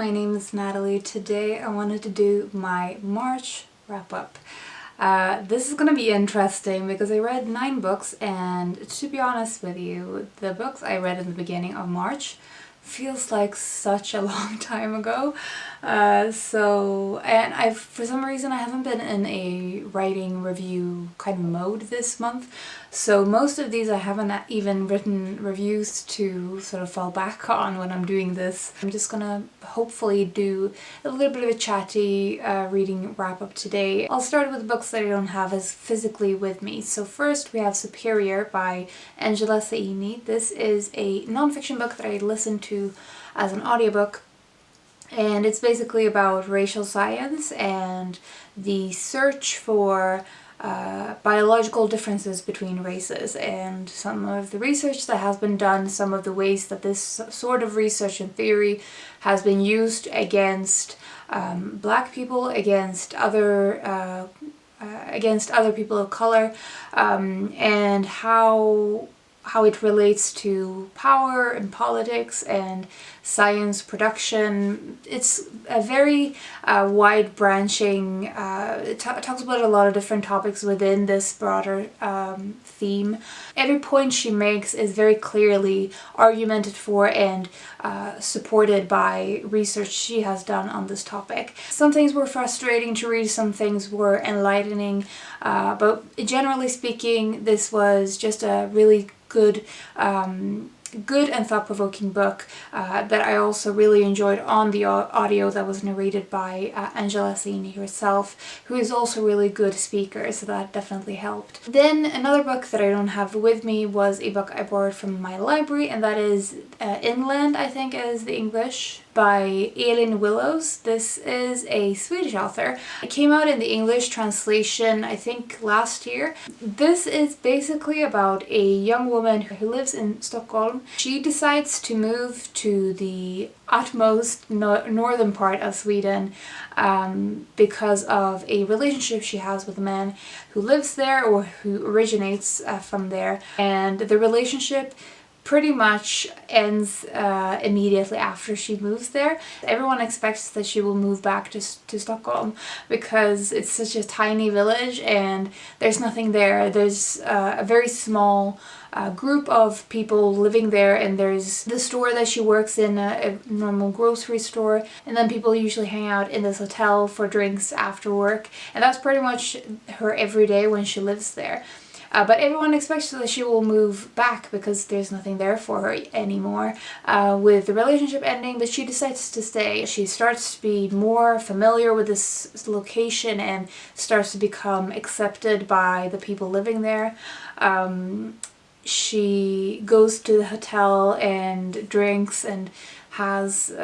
my name is Natalie. Today I wanted to do my March wrap-up. This is gonna be interesting because I read 9 books, and to be honest with you, the books I read in the beginning of March feels like such a long time ago. And for some reason I haven't been in a writing review kind of mode this month, so most of these I haven't even written reviews to sort of fall back on when I'm doing this. I'm just gonna hopefully do a little bit of a chatty reading wrap up today. I'll start with the books that I don't have as physically with me. So first we have Superior by Angela Saini. This is a non-fiction book that I listened to as an audiobook, and it's basically about racial science and the search for biological differences between races, and some of the research that has been done, some of the ways that this sort of research and theory has been used against black people, against other people of color, and how it relates to power and politics and science production. It's a very wide branching, it talks about a lot of different topics within this broader theme. Every point she makes is very clearly argumented for and supported by research she has done on this topic. Some things were frustrating to read, some things were enlightening, but generally speaking this was just a really good and thought-provoking book that I also really enjoyed on the audio that was narrated by Angela Saini herself, who is also a really good speaker, so that definitely helped. Then another book that I don't have with me was a book I borrowed from my library, and that is Inland, I think is the English, by Elin Willows. This is a Swedish author. It came out in the English translation I think last year. This is basically about a young woman who lives in Stockholm. She decides to move to the utmost northern part of Sweden because of a relationship she has with a man who lives there or who originates from there, and the relationship pretty much ends immediately after she moves there. Everyone expects that she will move back to Stockholm because it's such a tiny village and there's nothing there. There's a very small group of people living there, and there's the store that she works in, a normal grocery store, and then people usually hang out in this hotel for drinks after work, and that's pretty much her everyday when she lives there. But everyone expects that she will move back because there's nothing there for her anymore with the relationship ending, but she decides to stay. She starts to be more familiar with this location and starts to become accepted by the people living there. She goes to the hotel and drinks and has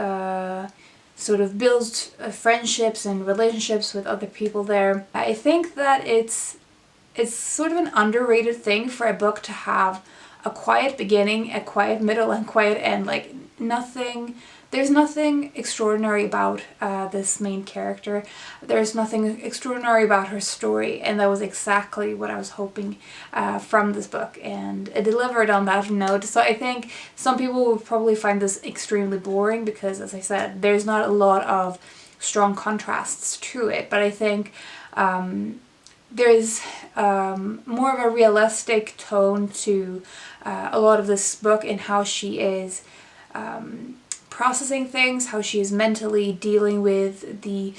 sort of builds friendships and relationships with other people there. I think that it's sort of an underrated thing for a book to have a quiet beginning, a quiet middle, and quiet end. Like there's nothing extraordinary about this main character. There's nothing extraordinary about her story, and that was exactly what I was hoping from this book, and it delivered on that note. So I think some people will probably find this extremely boring because, as I said, there's not a lot of strong contrasts to it, but I think there's more of a realistic tone to a lot of this book in how she is processing things, how she is mentally dealing with the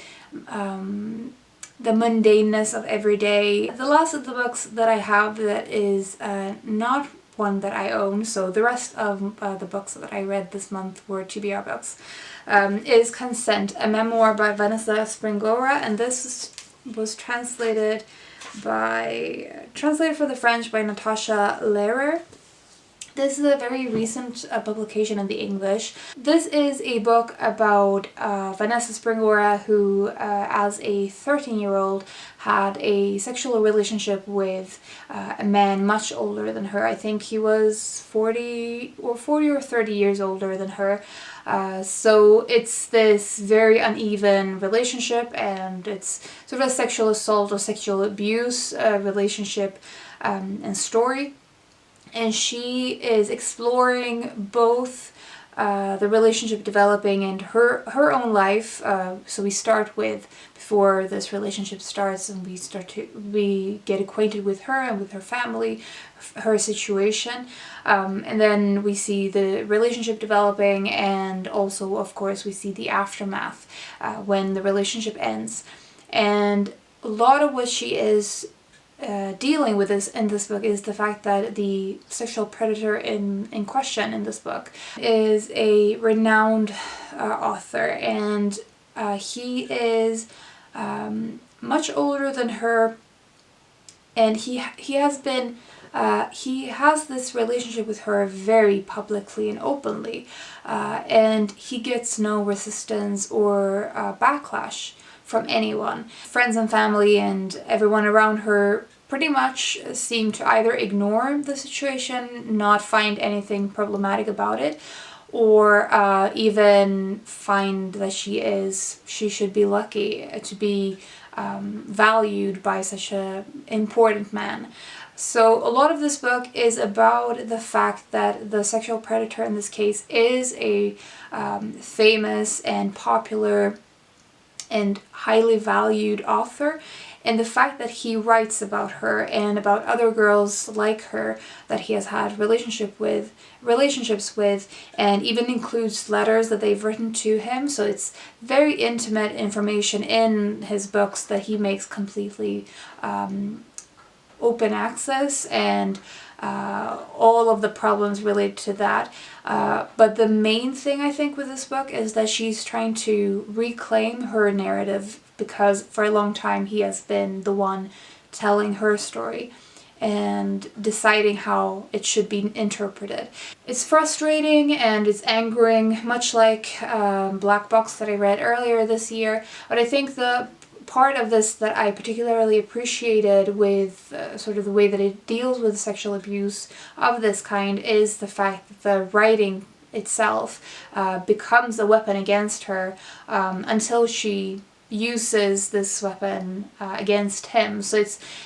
mundaneness of every day. The last of the books that I have that is not one that I own, so the rest of the books that I read this month were TBR books, is Consent, a memoir by Vanessa Springora, and this was translated for the French by Natasha Lehrer. This is a very recent publication in the English. This is a book about Vanessa Springora, who as a 13-year-old had a sexual relationship with a man much older than her. I think he was 40 or 30 years older than her. So it's this very uneven relationship, and it's sort of a sexual assault or sexual abuse relationship and story. And she is exploring both the relationship developing and her own life. So we start with before this relationship starts, and we get acquainted with her and with her family, her situation, and then we see the relationship developing, and also of course we see the aftermath when the relationship ends. And a lot of what she is dealing with in this book is the fact that the sexual predator in question in this book is a renowned author, and he is much older than her, and he has this relationship with her very publicly and openly, and he gets no resistance or backlash from anyone. Friends and family and everyone around her pretty much seem to either ignore the situation, not find anything problematic about it, or even find that she should be lucky to be valued by such an important man. So a lot of this book is about the fact that the sexual predator in this case is a famous and popular and highly valued author, and the fact that he writes about her and about other girls like her that he has had relationships with, and even includes letters that they've written to him. So it's very intimate information in his books that he makes completely open access, and all of the problems related to that. But the main thing I think with this book is that she's trying to reclaim her narrative, because for a long time he has been the one telling her story and deciding how it should be interpreted. It's frustrating and it's angering, much like Black Box that I read earlier this year, but I think the part of this that I particularly appreciated with sort of the way that it deals with sexual abuse of this kind is the fact that the writing itself becomes a weapon against her until she uses this weapon against him. So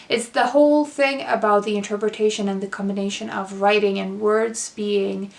it's the whole thing about the interpretation and the combination of writing and words being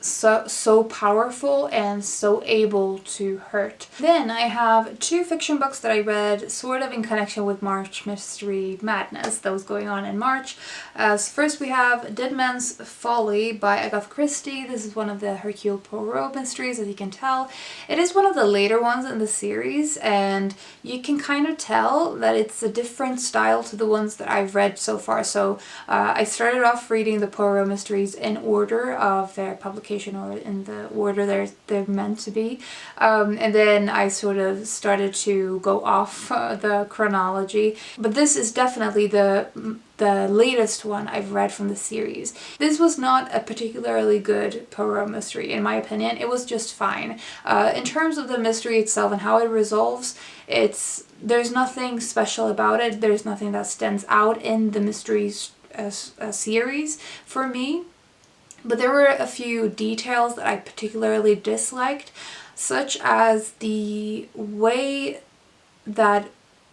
so powerful and so able to hurt. Then I have two fiction books that I read sort of in connection with March Mystery Madness that was going on in March. So first we have Dead Man's Folly by Agatha Christie. This is one of the Hercule Poirot mysteries, as you can tell. It is one of the later ones in the series, and you can kind of tell that it's a different style to the ones that I've read so far. So I started off reading the Poirot mysteries in order of their publication, or in the order they're meant to be, and then I sort of started to go off the chronology. But this is definitely the latest one I've read from the series. This was not a particularly good Poirot mystery, in my opinion. It was just fine. In terms of the mystery itself and how it resolves, there's nothing special about it. There's nothing that stands out in the mysteries series for me. But there were a few details that I particularly disliked, such as the way that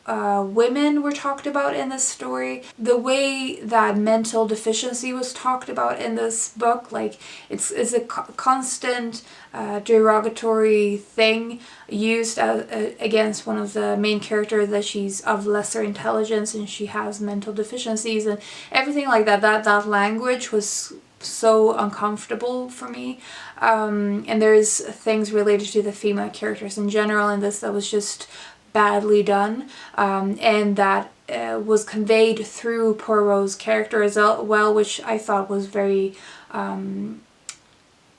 women were talked about in this story, the way that mental deficiency was talked about in this book. Like it's a constant derogatory thing used against one of the main characters, that she's of lesser intelligence and she has mental deficiencies and everything like that. That language was so uncomfortable for me, and there's things related to the female characters in general in this that was just badly done, and that was conveyed through Poirot's character as well, which I thought was very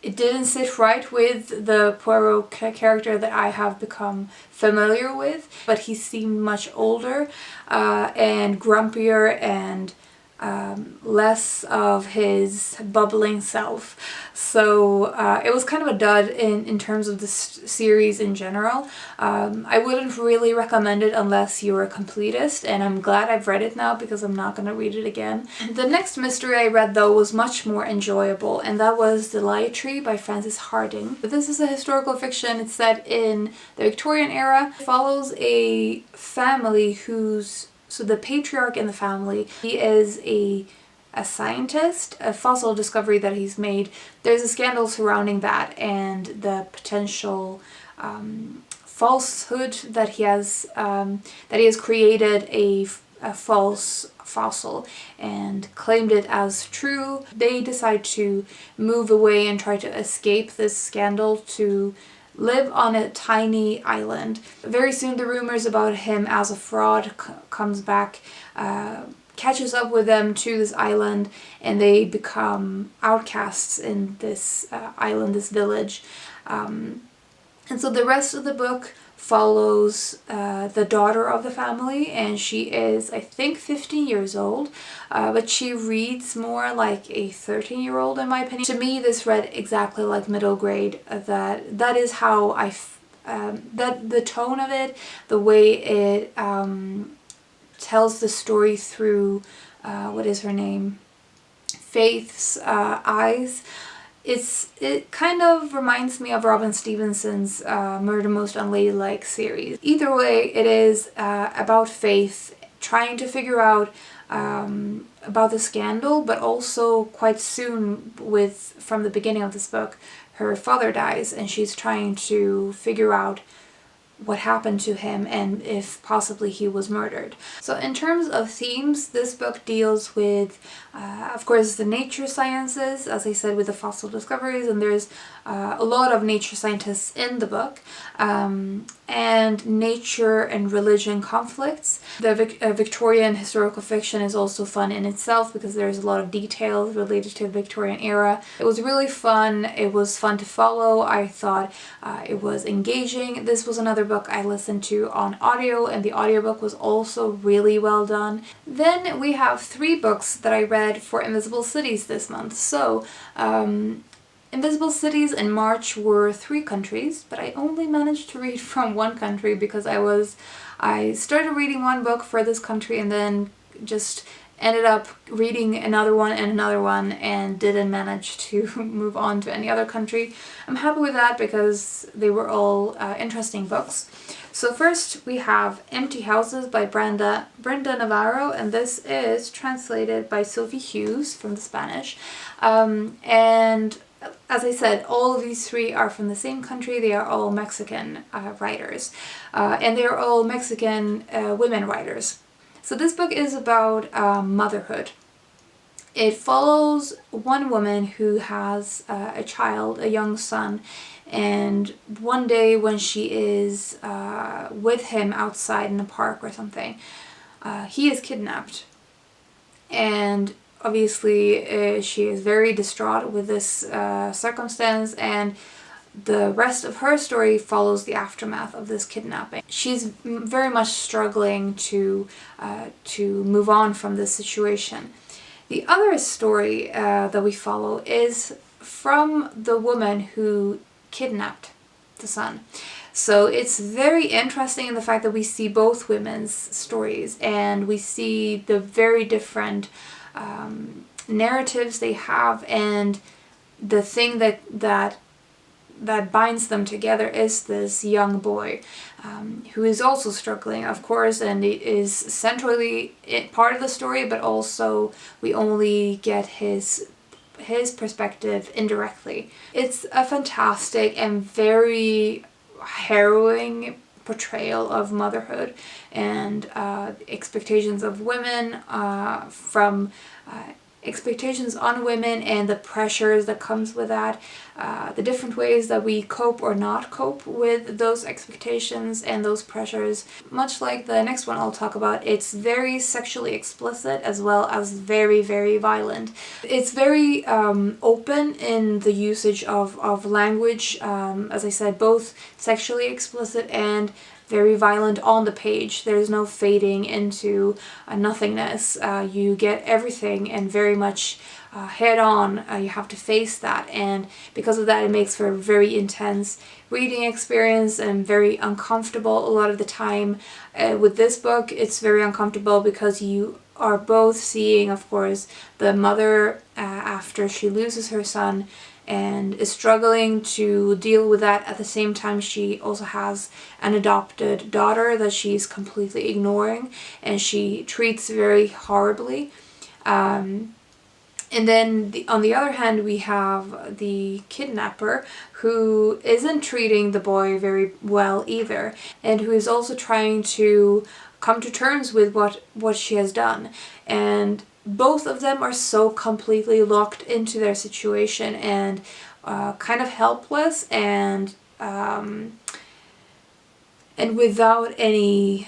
it didn't sit right with the Poirot character that I have become familiar with, but he seemed much older and grumpier and less of his bubbling self. So it was kind of a dud in terms of this series in general. I wouldn't really recommend it unless you're a completist, and I'm glad I've read it now because I'm not going to read it again. The next mystery I read though was much more enjoyable, and that was The Lie Tree by Frances Hardinge. This is a historical fiction. It's set in the Victorian era. It follows a family so the patriarch in the family, he is a a scientist, a fossil discovery that he's made. There's a scandal surrounding that and the potential falsehood that he has created a false fossil and claimed it as true. They decide to move away and try to escape this scandal to live on a tiny island. Very soon the rumors about him as a fraud comes back, catches up with them to this island, and they become outcasts in this island, this village. And so the rest of the book follows the daughter of the family, and she is, I think, 15 years old, but she reads more like a 13-year-old in my opinion. To me, this read exactly like middle grade. That is how that the tone of it, the way it tells the story through what is her name? Faith's eyes. It kind of reminds me of Robin Stevenson's Murder Most Unladylike series. Either way, it is about Faith trying to figure out about the scandal, but also quite soon, from the beginning of this book, her father dies and she's trying to figure out what happened to him and if possibly he was murdered. So in terms of themes, this book deals with, of course, the nature sciences, as I said, with the fossil discoveries, and there's a lot of nature scientists in the book, and nature and religion conflicts. The Victorian historical fiction is also fun in itself because there's a lot of details related to the Victorian era. It was really fun. It was fun to follow. I thought it was engaging. This was another book I listened to on audio, and the audiobook was also really well done. Then we have 3 books that I read for Invisible Cities this month. So Invisible Cities in March were 3 countries, but I only managed to read from 1 country because I started reading 1 book for this country and then just ended up reading another one and didn't manage to move on to any other country. I'm happy with that because they were all interesting books. So first we have Empty Houses by Brenda Navarro, and this is translated by Sophie Hughes from the Spanish. And as I said, all of these 3 are from the same country. They are all Mexican writers, and they are all Mexican women writers. So this book is about motherhood. It follows one woman who has a child, a young son, and one day when she is with him outside in a park or something, he is kidnapped. And obviously she is very distraught with this circumstance, and the rest of her story follows the aftermath of this kidnapping. She's very much struggling to move on from this situation. The other story that we follow is from the woman who kidnapped the son. So it's very interesting in the fact that we see both women's stories and we see the very different narratives they have, and the thing that binds them together is this young boy who is also struggling, of course, and it is centrally part of the story, but also we only get his perspective indirectly. It's a fantastic and very harrowing portrayal of motherhood and expectations of women, from expectations on women and the pressures that comes with that, the different ways that we cope or not cope with those expectations and those pressures. Much like the next one I'll talk about, it's very sexually explicit as well as very, very violent. It's very open in the usage of language, as I said, both sexually explicit and very violent on the page. There's no fading into nothingness. You get everything and very much head on. You have to face that, and because of that it makes for a very intense reading experience and very uncomfortable a lot of the time. With this book it's very uncomfortable because you are both seeing, of course, the mother after she loses her son and is struggling to deal with that. At the same time, she also has an adopted daughter that she's completely ignoring and she treats very horribly. And then on the other hand, we have the kidnapper who isn't treating the boy very well either, and who is also trying to come to terms with what she has done. And both of them are so completely locked into their situation and kind of helpless and without any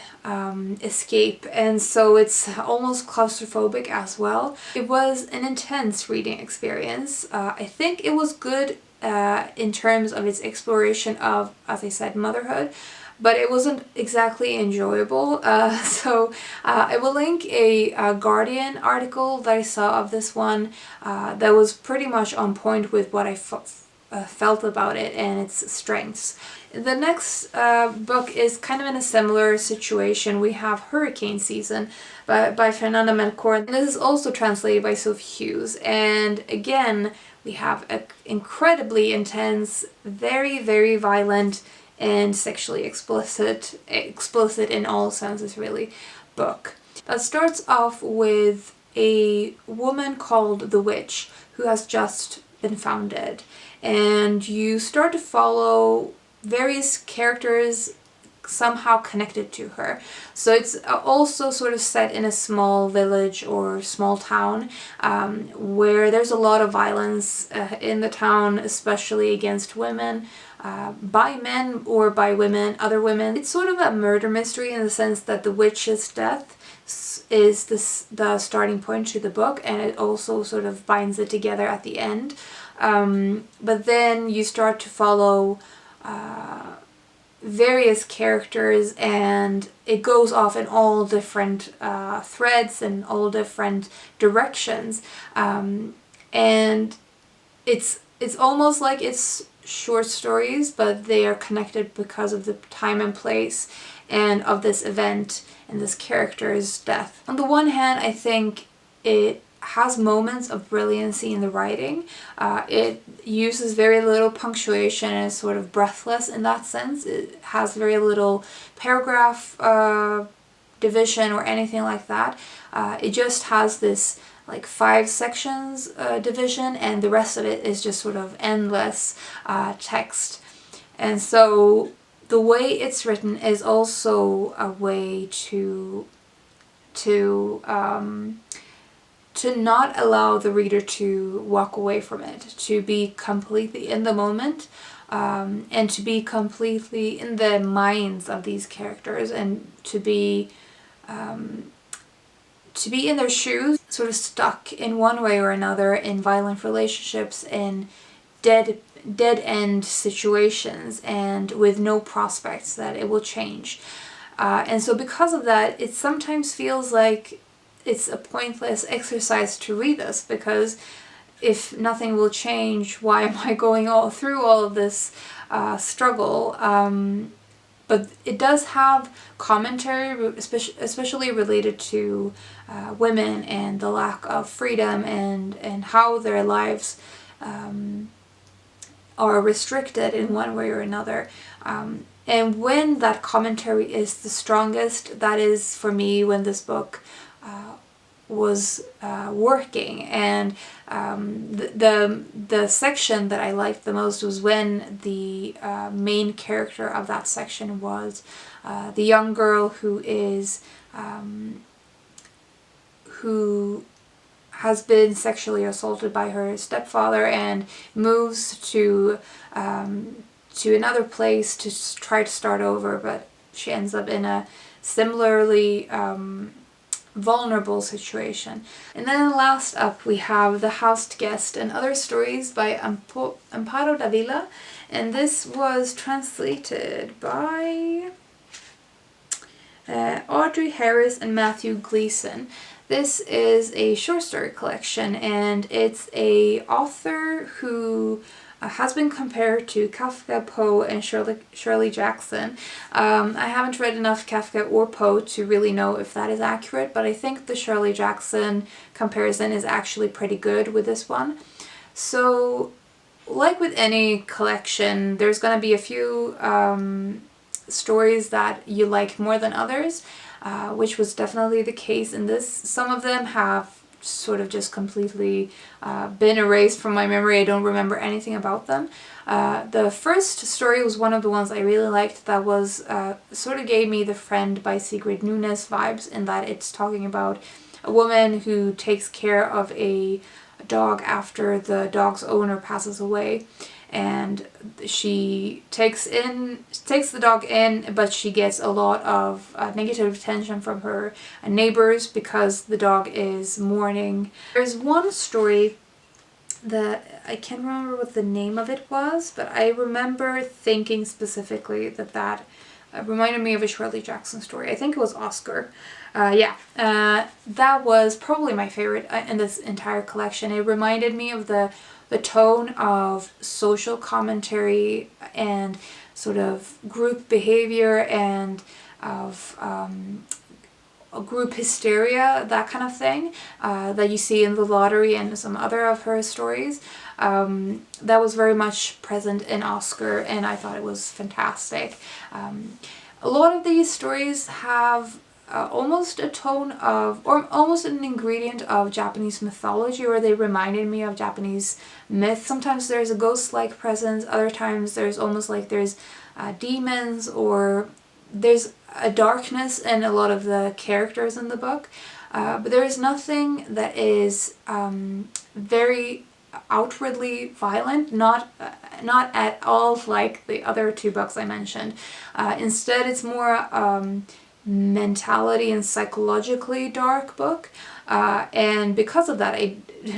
escape, and so it's almost claustrophobic as well. It was an intense reading experience. I think it was good in terms of its exploration of, as I said, motherhood, but it wasn't exactly enjoyable. So I will link a Guardian article that I saw of this one that was pretty much on point with what I felt about it and its strengths. The next book is kind of in a similar situation. We have Hurricane Season by Fernanda Melchor. And this is also translated by Sophie Hughes. And again, we have an incredibly intense, very, very violent and sexually explicit in all senses really, book. That starts off with a woman called the Witch who has just been found dead. And you start to follow various characters somehow connected to her. So it's also sort of set in a small village or small town where there's a lot of violence in the town, especially against women, by men or by women, other women. It's sort of a murder mystery in the sense that the witch's death is the starting point to the book, and it also sort of binds it together at the end. But then you start to follow various characters, and it goes off in all different threads and all different directions, and it's almost like it's short stories, but they are connected because of the time and place and of this event and this character's death. On the one hand, I think it has moments of brilliancy in the writing. It uses very little punctuation and is sort of breathless in that sense. It has very little paragraph division or anything like that. It just has this like 5 sections division, and the rest of it is just sort of endless text. And so the way it's written is also a way to not allow the reader to walk away from it, to be completely in the moment, and to be completely in the minds of these characters, and to be in their shoes, sort of stuck in one way or another in violent relationships, in dead-end situations, and with no prospects that it will change. And so because of that, it sometimes feels like it's a pointless exercise to read this, because if nothing will change, why am I going through all of this struggle? But it does have commentary, especially related to women and the lack of freedom and how their lives are restricted in one way or another. And when that commentary is the strongest, that is for me when this book was working. And the section that I liked the most was when the main character of that section was the young girl who has been sexually assaulted by her stepfather and moves to another place to try to start over, but she ends up in a similarly vulnerable situation. And then last up we have The Houseguest and Other Stories by Amparo Davila, and this was translated by Audrey Harris and Matthew Gleason. This is a short story collection, and it's a author who has been compared to Kafka, Poe, and Shirley Jackson. I haven't read enough Kafka or Poe to really know if that is accurate, but I think the Shirley Jackson comparison is actually pretty good with this one. So, like with any collection, there's going to be a few stories that you like more than others, which was definitely the case in this. Some of them have sort of just completely been erased from my memory. I don't remember anything about them. The first story was one of the ones I really liked that was sort of gave me The Friend by Sigrid Nunes vibes, in that it's talking about a woman who takes care of a dog after the dog's owner passes away, and she takes the dog in, but she gets a lot of negative attention from her neighbors because the dog is mourning. There's one story that I can't remember what the name of it was, but I remember thinking specifically that reminded me of a Shirley Jackson story. I think it was Oscar. That was probably my favorite in this entire collection. It reminded me of the tone of social commentary and sort of group behavior and of group hysteria, that kind of thing, that you see in The Lottery and some other of her stories. That was very much present in Oscar, and I thought it was fantastic. A lot of these stories have almost a tone of, or almost an ingredient of Japanese mythology, or they reminded me of Japanese myth. Sometimes there's a ghost-like presence, other times there's almost like there's demons, or there's a darkness in a lot of the characters in the book. But there is nothing that is very outwardly violent, not at all like the other two books I mentioned. Instead, it's more mentality and psychologically dark book, and because of that I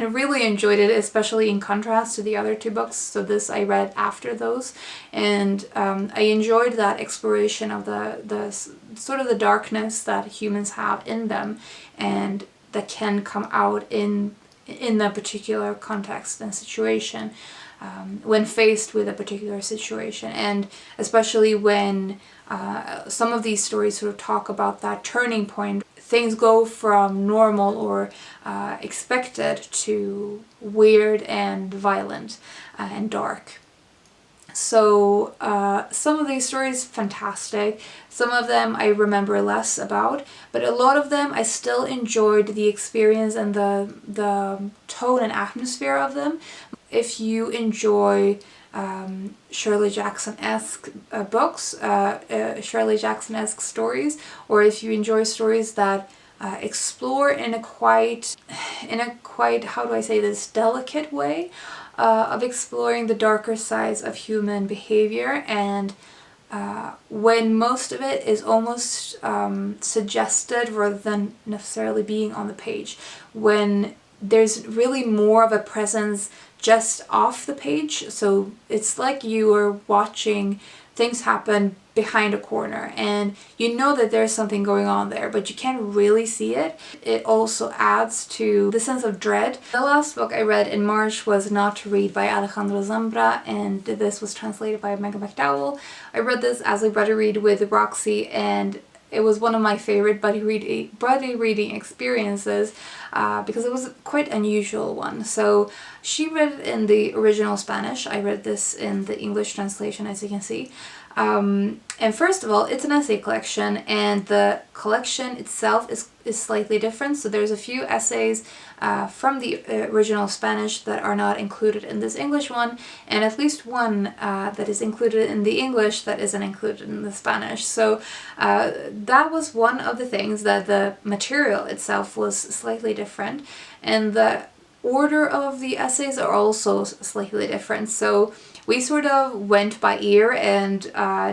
really enjoyed it, especially in contrast to the other two books. So this I read after those, and I enjoyed that exploration of the sort of the darkness that humans have in them and that can come out in the particular context and situation, when faced with a particular situation, and especially when some of these stories sort of talk about that turning point. Things go from normal or expected to weird and violent and dark. So some of these stories, fantastic. Some of them I remember less about, but a lot of them I still enjoyed the experience and the tone and atmosphere of them. If you enjoy Shirley Jackson-esque books, Shirley Jackson-esque stories, or if you enjoy stories that explore in a quite, how do I say this, delicate way of exploring the darker sides of human behavior, and when most of it is almost suggested rather than necessarily being on the page, when there's really more of a presence just off the page. So it's like you are watching things happen behind a corner and you know that there's something going on there, but you can't really see it. It also adds to the sense of dread. The last book I read in March was Not to Read by Alejandro Zambra, and this was translated by Megan McDowell. I read this as a buddy read with Roxy, and it was one of my favorite buddy reading experiences because it was quite an unusual one. So she read it in the original Spanish. I read this in the English translation, as you can see. And first of all, it's an essay collection, and the collection itself is slightly different. So there's a few essays from the original Spanish that are not included in this English one, and at least one that is included in the English that isn't included in the Spanish. So that was one of the things, that the material itself was slightly different, and the order of the essays are also slightly different. So we sort of went by ear and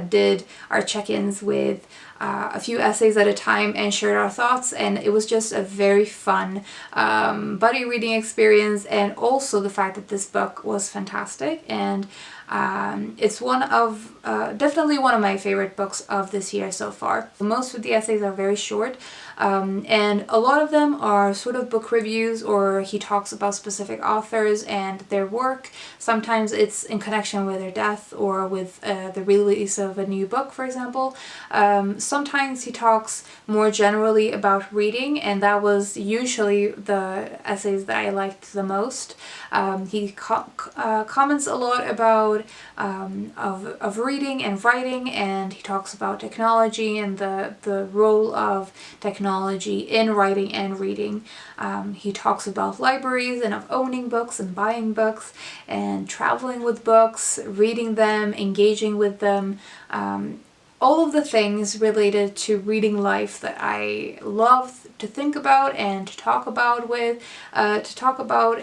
did our check-ins with a few essays at a time and shared our thoughts, and it was just a very fun buddy reading experience. And also the fact that this book was fantastic, and it's one of definitely one of my favorite books of this year so far. Most of the essays are very short, and a lot of them are sort of book reviews, or he talks about specific authors and their work. Sometimes it's in connection with their death or with the release of a new book, for example. Sometimes he talks more generally about reading, and that was usually the essays that I liked the most. He comments a lot about about of reading and writing, and he talks about technology and the role of technology in writing and reading. He talks about libraries and of owning books and buying books and traveling with books, reading them, engaging with them, all of the things related to reading life that I love to think about and to talk about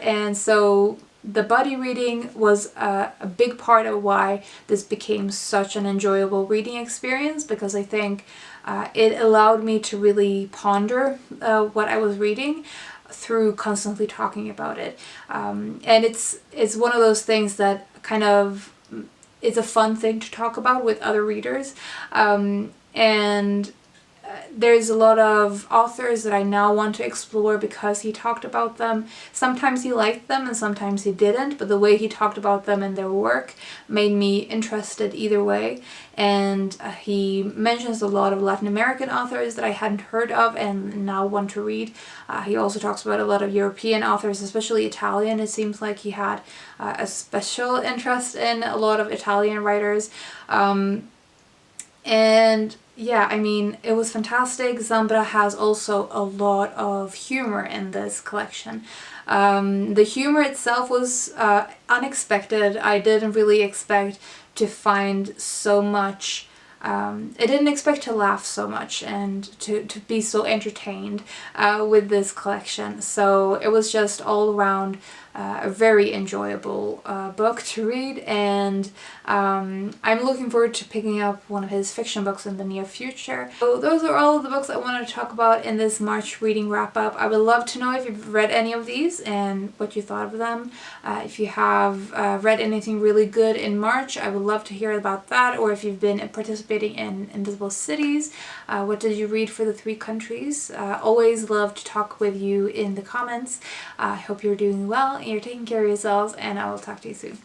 and so the buddy reading was a big part of why this became such an enjoyable reading experience, because I think it allowed me to really ponder what I was reading through constantly talking about it. And it's one of those things that kind of is a fun thing to talk about with other readers. And there's a lot of authors that I now want to explore because he talked about them. Sometimes he liked them and sometimes he didn't, but the way he talked about them and their work made me interested either way. And he mentions a lot of Latin American authors that I hadn't heard of and now want to read. He also talks about a lot of European authors, especially Italian. It seems like he had a special interest in a lot of Italian writers. And yeah, I mean, it was fantastic. Zambra has also a lot of humor in this collection. The humor itself was unexpected. I didn't really expect to find so much. I didn't expect to laugh so much and to be so entertained with this collection. So it was just all around a very enjoyable book to read, and I'm looking forward to picking up one of his fiction books in the near future. So those are all of the books I wanted to talk about in this March reading wrap up. I would love to know if you've read any of these and what you thought of them. If you have read anything really good in March, I would love to hear about that, or if you've been participating in Invisible Cities, what did you read for the 3 countries? Always love to talk with you in the comments. I hope you're doing well and you're taking care of yourselves, and I will talk to you soon.